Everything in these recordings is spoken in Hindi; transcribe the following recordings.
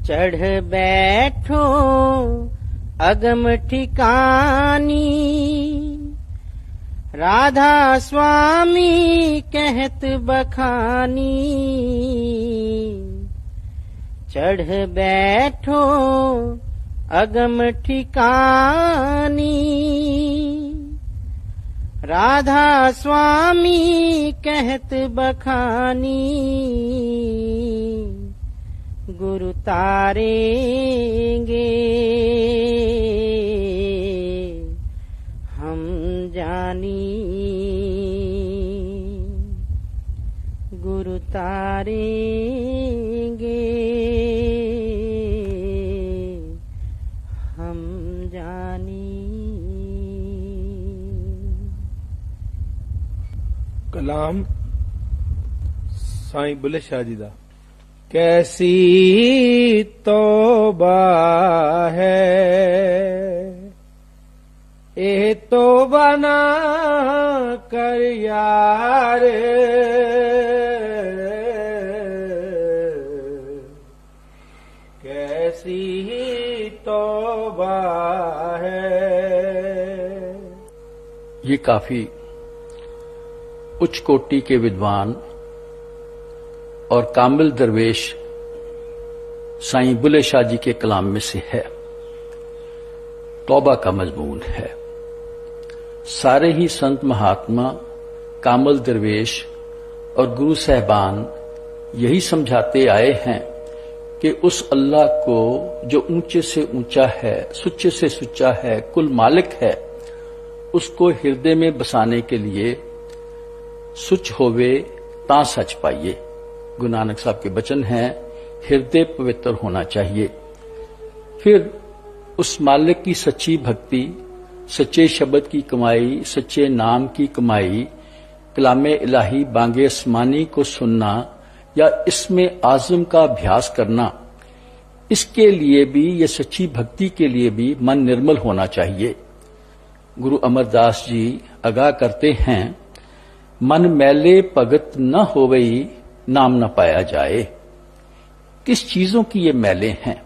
चढ़ बैठो अगम ठिकानी, राधा स्वामी कहत बखानी। चढ़ बैठो अगम ठिकानी, राधा स्वामी कहत बखानी। गुरु तारेंगे हम जानी, गुरु तारेंगे हम जानी। कलाम साईं बुल्ले शाह जी दा। कैसी तौबा है ए तौबा ना कर यार, कैसी तौबा है। ये काफी उच्च कोटि के विद्वान और कामिल दरवेश साईं बुल्ले शाह जी के कलाम में से है। तौबा का मजमून है। सारे ही संत महात्मा, कामिल दरवेश और गुरु साहबान यही समझाते आए हैं कि उस अल्लाह को जो ऊंचे से ऊंचा है, सुच्चे से सुच्चा है, कुल मालिक है, उसको हृदय में बसाने के लिए सुच होवे ता सच पाइए। गुरु नानक साहब के वचन हैं, हृदय पवित्र होना चाहिए। फिर उस मालिक की सच्ची भक्ति, सच्चे शब्द की कमाई, सच्चे नाम की कमाई, कलामे इलाही बांगे आसमानी को सुनना या इसमें आज़म का अभ्यास करना, इसके लिए भी, ये सच्ची भक्ति के लिए भी मन निर्मल होना चाहिए। गुरु अमरदास जी आगाह करते हैं, मन मैले भगत न होवई नाम न पाया जाए। किस चीजों की ये मैले हैं?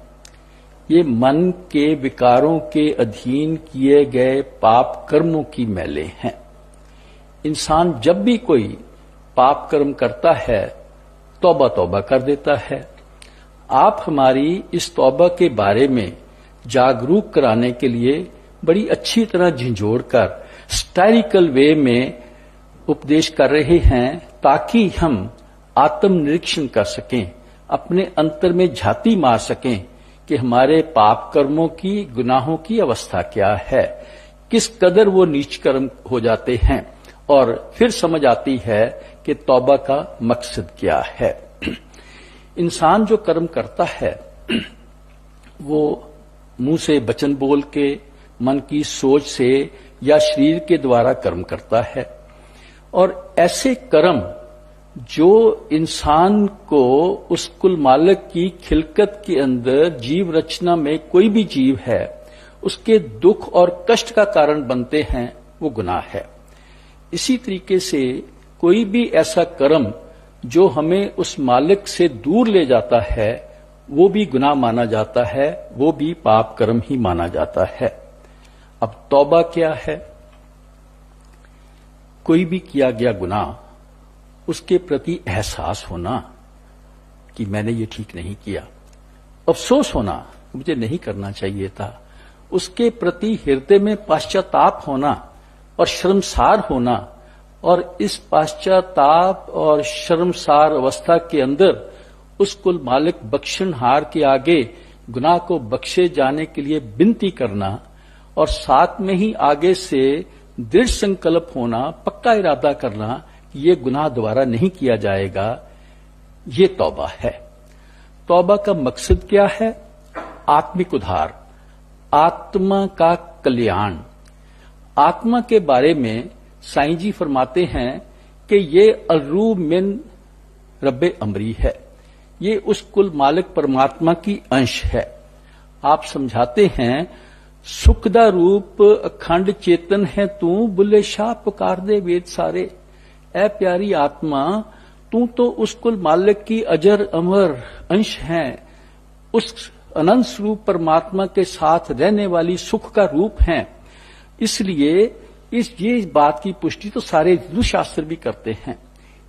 ये मन के विकारों के अधीन किए गए पाप कर्मों की मैले हैं। इंसान जब भी कोई पाप कर्म करता है, तौबा तौबा कर देता है। आप हमारी इस तौबा के बारे में जागरूक कराने के लिए बड़ी अच्छी तरह झिंझोड़कर स्टाइरिकल वे में उपदेश कर रहे हैं, ताकि हम आत्म निरीक्षण कर सकें, अपने अंतर में झाती मार सकें कि हमारे पाप कर्मों की, गुनाहों की अवस्था क्या है, किस कदर वो नीच कर्म हो जाते हैं, और फिर समझ आती है कि तौबा का मकसद क्या है। इंसान जो कर्म करता है वो मुंह से वचन बोल के, मन की सोच से या शरीर के द्वारा कर्म करता है। और ऐसे कर्म जो इंसान को उस कुल मालिक की खिलकत के अंदर, जीव रचना में कोई भी जीव है, उसके दुख और कष्ट का कारण बनते हैं, वो गुनाह है। इसी तरीके से कोई भी ऐसा कर्म जो हमें उस मालिक से दूर ले जाता है, वो भी गुनाह माना जाता है, वो भी पाप कर्म ही माना जाता है। अब तौबा क्या है? कोई भी किया गया गुनाह, उसके प्रति एहसास होना कि मैंने ये ठीक नहीं किया, अफसोस होना मुझे नहीं करना चाहिए था, उसके प्रति हृदय में पश्चाताप होना और शर्मसार होना, और इस पश्चाताप और शर्मसार अवस्था के अंदर उस कुल मालिक बख्शनहार के आगे गुनाह को बख्शे जाने के लिए विनती करना, और साथ में ही आगे से दृढ़ संकल्प होना, पक्का इरादा करना कि ये गुनाह दोबारा नहीं किया जाएगा। ये तौबा है। तौबा का मकसद क्या है? आत्मिक उद्धार, आत्मा का कल्याण। आत्मा के बारे में साईं जी फरमाते हैं कि ये अर्रू मिन रब्बे अमरी है, ये उस कुल मालिक परमात्मा की अंश है। आप समझाते हैं, सुखदा रूप अखंड चेतन है तू, बुल्ले शाह पुकार दे वेद सारे। ऐ प्यारी आत्मा, तू तो उस कुल मालिक की अजर अमर अंश है, उस अनंत स्वरूप परमात्मा के साथ रहने वाली सुख का रूप हैं। इसलिए ये बात की पुष्टि तो सारे हिंदू शास्त्र भी करते हैं।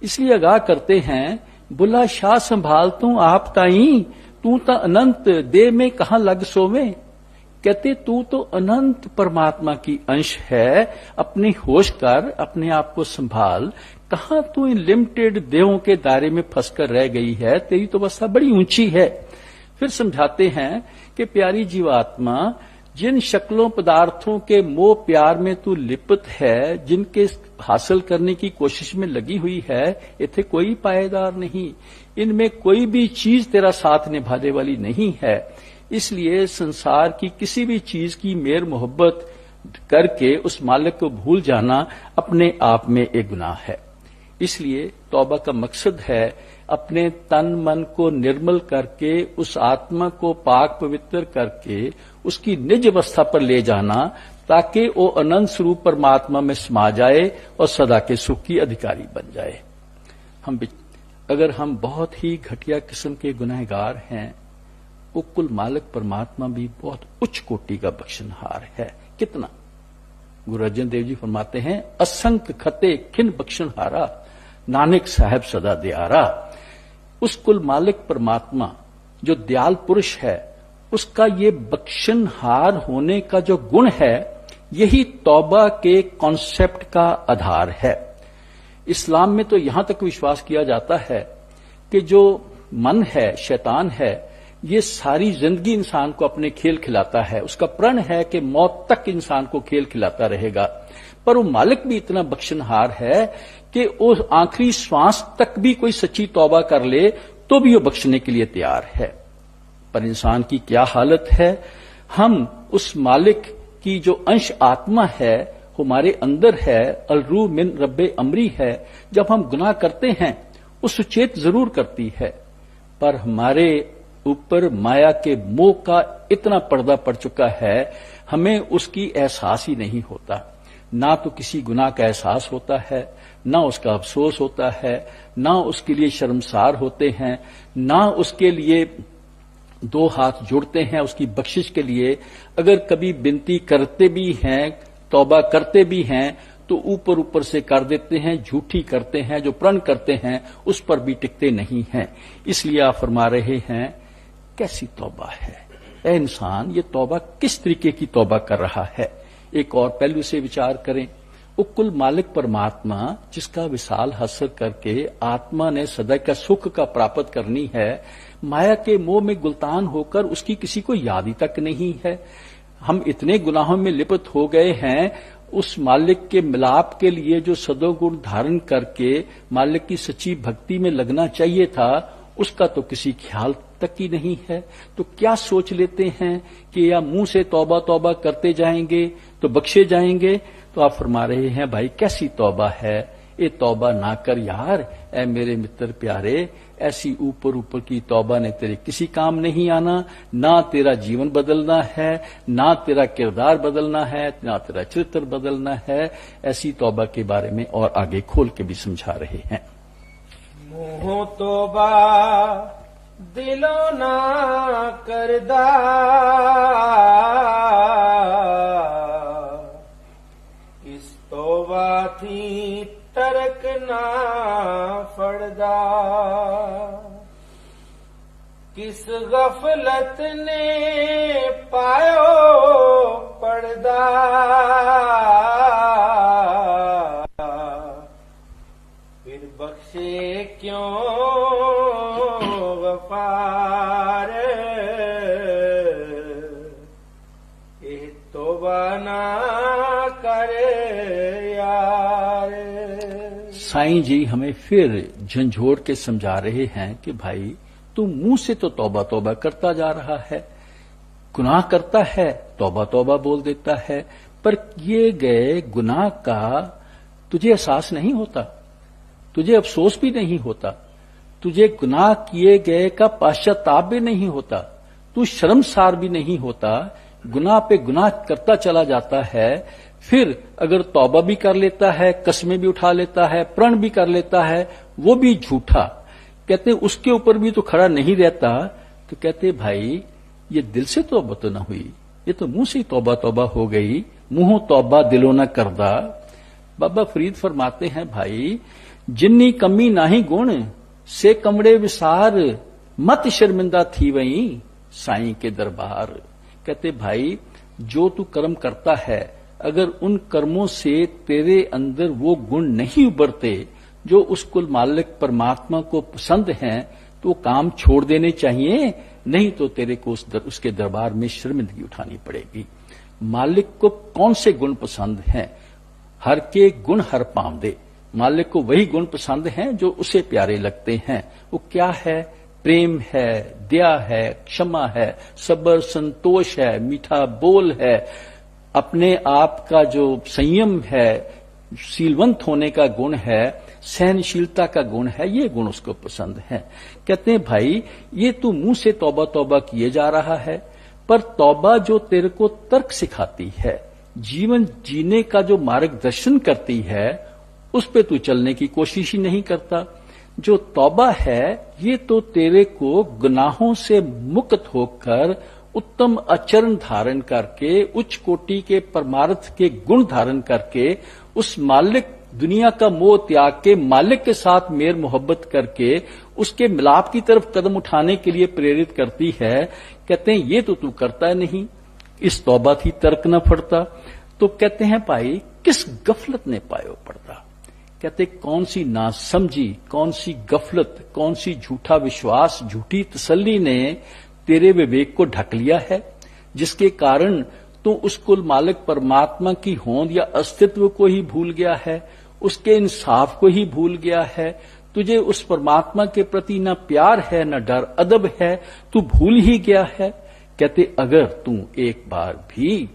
इसलिए आगाह करते हैं, बुला शाह संभाल तू आप ताई, तू तो अनंत देह में कहां लग सोवे। कहते तू तो अनंत परमात्मा की अंश है, अपनी होश कर, अपने आप को संभाल। कहां तू इन लिमिटेड देहों के दायरे में फंसकर रह गई है, तेरी तो अवस्था बड़ी ऊंची है। फिर समझाते हैं कि प्यारी जीवात्मा, जिन शक्लों पदार्थों के मोह प्यार में तू लिप्त है, जिनके हासिल करने की कोशिश में लगी हुई है, इथे कोई पायेदार नहीं, इनमें कोई भी चीज तेरा साथ निभाने वाली नहीं है। इसलिए संसार की किसी भी चीज की मेर मोहब्बत करके उस मालिक को भूल जाना अपने आप में एक गुनाह है। इसलिए तौबा का मकसद है अपने तन मन को निर्मल करके, उस आत्मा को पाक पवित्र करके उसकी निज अवस्था पर ले जाना, ताकि वो अनंत स्वरूप परमात्मा में समा जाए और सदा के सुख की अधिकारी बन जाए। अगर हम बहुत ही घटिया किस्म के गुनहगार हैं, वो कुल मालिक परमात्मा भी बहुत उच्च कोटि का बख्शनहार है। कितना? गुरु अर्जन देव जी फरमाते हैं, असंख्य खते खिन बख्शनहारा, नानक साहब सदा दयारा। उस कुल मालिक परमात्मा जो दयाल पुरुष है, उसका ये बख्शनहार होने का जो गुण है, यही तौबा के कॉन्सेप्ट का आधार है। इस्लाम में तो यहां तक विश्वास किया जाता है कि जो मन है, शैतान है, ये सारी जिंदगी इंसान को अपने खेल खिलाता है। उसका प्रण है कि मौत तक इंसान को खेल खिलाता रहेगा, पर वो मालिक भी इतना बख्शनहार है कि वो आखिरी श्वास तक भी कोई सच्ची तौबा कर ले तो भी वो बख्शने के लिए तैयार है। पर इंसान की क्या हालत है? हम उस मालिक की जो अंश आत्मा है हमारे अंदर है, अलरू मिन रब्बे अमरी है, जब हम गुनाह करते हैं वो सुचेत जरूर करती है, पर हमारे ऊपर माया के मोह का इतना पर्दा पड़ चुका है, हमें उसकी एहसास ही नहीं होता। ना तो किसी गुनाह का एहसास होता है, ना उसका अफसोस होता है, ना उसके लिए शर्मसार होते हैं, ना उसके लिए दो हाथ जोड़ते हैं उसकी बख्शिश के लिए। अगर कभी विनती करते भी हैं, तौबा करते भी हैं, तो ऊपर ऊपर से कर देते हैं, झूठी करते हैं, जो प्रण करते हैं उस पर भी टिकते नहीं हैं। इसलिए आप फरमा रहे हैं, कैसी तौबा है ऐ इंसान, ये तौबा किस तरीके की तौबा कर रहा है। एक और पहलू से विचार करें, वो कुल मालिक परमात्मा जिसका विशाल हासिल करके आत्मा ने सदा का सुख का प्राप्त करनी है, माया के मोह में गुलतान होकर उसकी किसी को याद ही तक नहीं है। हम इतने गुनाहों में लिप्त हो गए हैं, उस मालिक के मिलाप के लिए जो सदोगुण धारण करके मालिक की सच्ची भक्ति में लगना चाहिए था, उसका तो किसी ख्याल तक ही नहीं है। तो क्या सोच लेते हैं कि या मुंह से तौबा तौबा करते जाएंगे तो बख्शे जाएंगे। तो आप फरमा रहे हैं, भाई कैसी तौबा है, ये तौबा ना कर यार, ऐ मेरे मित्र प्यारे, ऐसी ऊपर ऊपर की तौबा ने तेरे किसी काम नहीं आना। ना तेरा जीवन बदलना है, ना तेरा किरदार बदलना है, ना तेरा चरित्र बदलना है। ऐसी तौबा के बारे में और आगे खोल के भी समझा रहे हैं। मुँह तौबा दिलो ना करदा, इस तौबा थी तरक ना फड़दा। किस गफलत ने पायो पड़दा, फिर बख्शे क्यों गफार, ये तौबा ना कर यार। साईं जी हमें फिर झंझोड़ के समझा रहे हैं कि भाई तू मुंह से तो तौबा तौबा करता जा रहा है, गुनाह करता है, तौबा तौबा बोल देता है, पर किए गए गुनाह का तुझे एहसास नहीं होता, तुझे अफसोस भी नहीं होता, तुझे गुनाह किए गए का पश्चाताप भी नहीं होता, तू शर्मसार भी नहीं होता, गुनाह पे गुनाह करता चला जाता है। फिर अगर तौबा भी कर लेता है, कस्में भी उठा लेता है, प्रण भी कर लेता है, वो भी झूठा। कहते उसके ऊपर भी तो खड़ा नहीं रहता, तो कहते भाई ये दिल से तौबा तो ना हुई, ये तो मुंह से ही तौबा तौबा हो गई, मुंहों तौबा दिलो न करदा। बाबा फरीद फरमाते हैं भाई जिन्नी कमी नाही गुण से कमड़े विसार, मत शर्मिंदा थी वही साईं के दरबार। कहते भाई जो तू कर्म करता है, अगर उन कर्मों से तेरे अंदर वो गुण नहीं उभरते जो उस कुल मालिक परमात्मा को पसंद हैं, तो काम छोड़ देने चाहिए, नहीं तो तेरे को उसके दरबार में शर्मिंदगी उठानी पड़ेगी। मालिक को कौन से गुण पसंद हैं? हर के गुण हर पावदे। मालिक को वही गुण पसंद हैं जो उसे प्यारे लगते हैं। वो क्या है? प्रेम है, दया है, क्षमा है, सब्र संतोष है, मीठा बोल है, अपने आप का जो संयम है, शीलवंत होने का गुण है, सहनशीलता का गुण है, ये गुण उसको पसंद है। कहते हैं भाई ये तू मुंह से तौबा तौबा किए जा रहा है, पर तौबा जो तेरे को तर्क सिखाती है, जीवन जीने का जो मार्गदर्शन करती है, उस पे तू चलने की कोशिश ही नहीं करता। जो तौबा है ये तो तेरे को गुनाहों से मुक्त होकर उत्तम आचरण धारण करके, उच्च कोटि के परमार्थ के गुण धारण करके, उस मालिक दुनिया का मोह त्याग के मालिक के साथ मेर मोहब्बत करके उसके मिलाप की तरफ कदम उठाने के लिए प्रेरित करती है। कहते हैं ये तो तू करता नहीं, इस तौबा थी तर्क न फड़ता। तो कहते हैं भाई किस गफलत ने पायो पड़ता। कहते कौन सी नासमझी, कौन सी गफलत, कौन सी झूठा विश्वास, झूठी तसल्ली ने तेरे विवेक को ढक लिया है, जिसके कारण तू उस कुल मालिक परमात्मा की होंद या अस्तित्व को ही भूल गया है, उसके इंसाफ को ही भूल गया है। तुझे उस परमात्मा के प्रति न प्यार है, न डर अदब है, तू भूल ही गया है। कहते अगर तू एक बार भी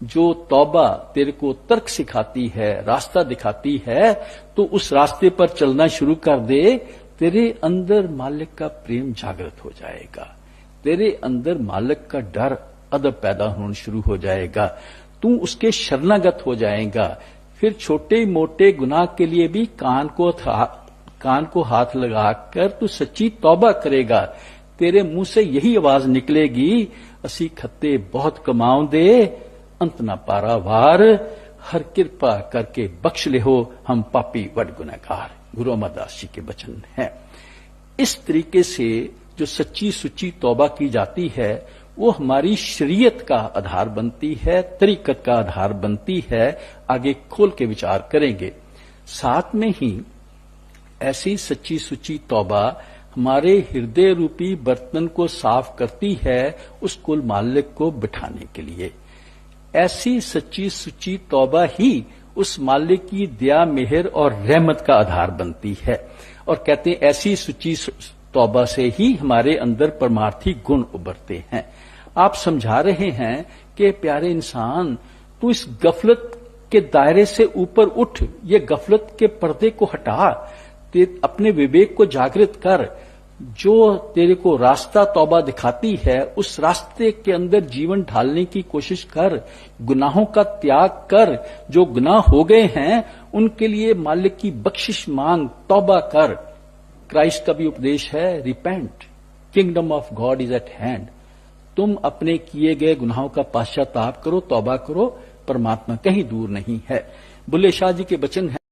जो तौबा तेरे को तर्क सिखाती है, रास्ता दिखाती है, तो उस रास्ते पर चलना शुरू कर दे, तेरे अंदर मालिक का प्रेम जागृत हो जाएगा, तेरे अंदर मालिक का डर अदब पैदा होना शुरू हो जाएगा, तू उसके शरणागत हो जाएगा। फिर छोटे मोटे गुनाह के लिए भी कान को हाथ लगाकर तू सच्ची तौबा करेगा। तेरे मुंह से यही आवाज निकलेगी, असी खत्ते बहुत कमाऊं दे, अंत न पारावार, हर कृपा करके बख्श ले हो, हम पापी वड गुनहगार। गुरु अमरदास जी के वचन हैं। इस तरीके से जो सच्ची सुच्ची तौबा की जाती है, वो हमारी शरीयत का आधार बनती है, तरीकत का आधार बनती है। आगे खोल के विचार करेंगे। साथ में ही ऐसी सच्ची सुच्ची तौबा हमारे हृदय रूपी बर्तन को साफ करती है, उस कुल मालिक को बिठाने के लिए। ऐसी सच्ची सुच्ची तौबा ही उस मालिक की दया, मेहर और रहमत का आधार बनती है। और कहते हैं ऐसी सच्ची तौबा से ही हमारे अंदर परमार्थी गुण उभरते हैं। आप समझा रहे हैं कि प्यारे इंसान, तू इस गफलत के दायरे से ऊपर उठ, ये गफलत के पर्दे को हटा, अपने विवेक को जागृत कर, जो तेरे को रास्ता तौबा दिखाती है, उस रास्ते के अंदर जीवन ढालने की कोशिश कर, गुनाहों का त्याग कर, जो गुनाह हो गए हैं उनके लिए मालिक की बख्शिश मांग, तौबा कर। क्राइस्ट का भी उपदेश है, repent, kingdom of God is eight hand. तुम अपने किए गए गुनाहों का पश्चाताप करो, तौबा करो, परमात्मा कहीं दूर नहीं है। बुल्ले शाह जी के वचन है।